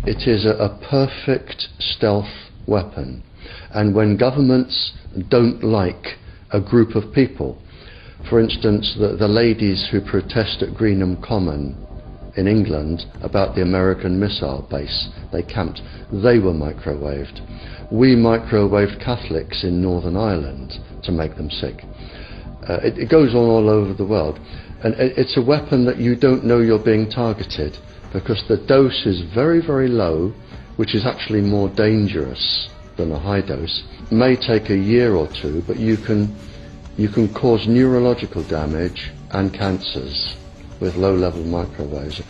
It is a perfect stealth weapon, and when governments don't like a group of people, for instance the ladies who protest at Greenham Common in England about the American missile base they camped, they were microwaved. We microwaved Catholics in Northern Ireland to make them sick. It goes on all over the world, and it's a weapon that you don't know you're being targeted, because the dose is very, very low, which is actually more dangerous than a high dose. It may take a year or two, but you can cause neurological damage and cancers with low-level microwaves.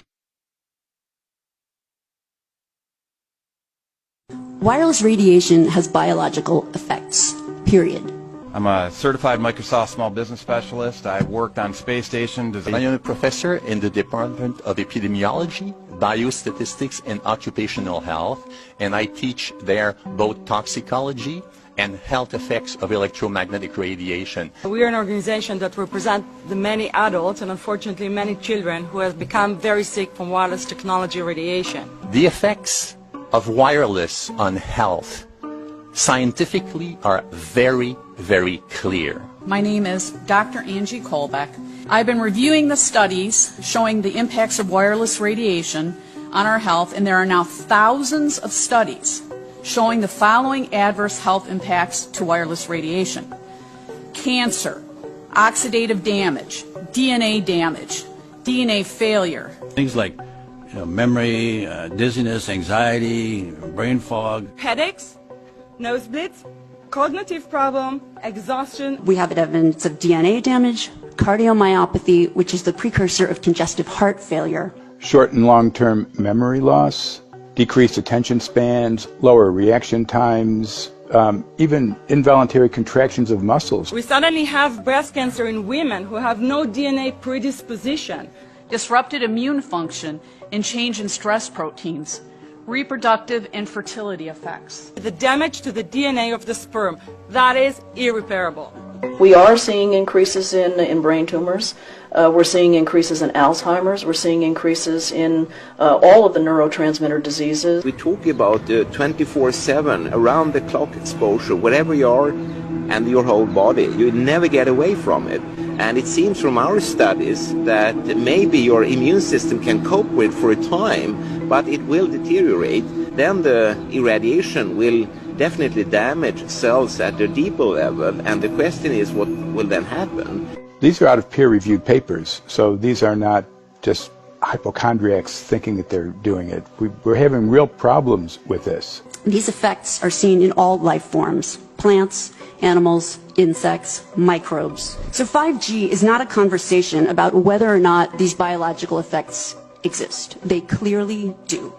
Wireless radiation has biological effects, period. I'm a certified Microsoft small business specialist. I worked on space station. I am a professor in the Department of Epidemiology, Biostatistics, and Occupational Health, and I teach there both toxicology and health effects of electromagnetic radiation. We are an organization that represents the many adults and unfortunately many children who have become very sick from wireless technology radiation. The effects of wireless on health scientifically are very, very clear. My name is Dr. Angie Kolbeck. I've been reviewing the studies showing the impacts of wireless radiation on our health, and there are now thousands of studies showing the following adverse health impacts to wireless radiation: cancer, oxidative damage, DNA failure. Things like memory, dizziness, anxiety, brain fog. Headaches, nosebleeds, cognitive problem, exhaustion. We have evidence of DNA damage, cardiomyopathy, which is the precursor of congestive heart failure. Short and long-term memory loss, decreased attention spans, lower reaction times, even involuntary contractions of muscles. We suddenly have breast cancer in women who have no DNA predisposition. Disrupted immune function and change in stress proteins. Reproductive and fertility effects. The damage to the DNA of the sperm, that is irreparable. We are seeing increases in brain tumors. We're seeing increases in Alzheimer's. We're seeing increases in all of the neurotransmitter diseases. We talk about 24/7, around-the-clock exposure, wherever you are and your whole body. You never get away from it. And it seems from our studies that maybe your immune system can cope with for a time, but it will deteriorate. Then the irradiation will definitely damage cells at a deeper level, and the question is what will then happen. These are out of peer-reviewed papers, so these are not just hypochondriacs thinking that they're doing it. We're having real problems with this. These effects are seen in all life forms: plants, animals, insects, microbes. So 5G is not a conversation about whether or not these biological effects exist. They clearly do.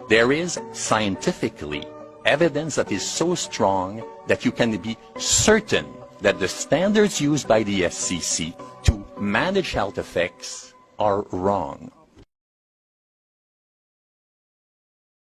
There is scientifically evidence that is so strong that you can be certain that the standards used by the FCC to manage health effects are wrong.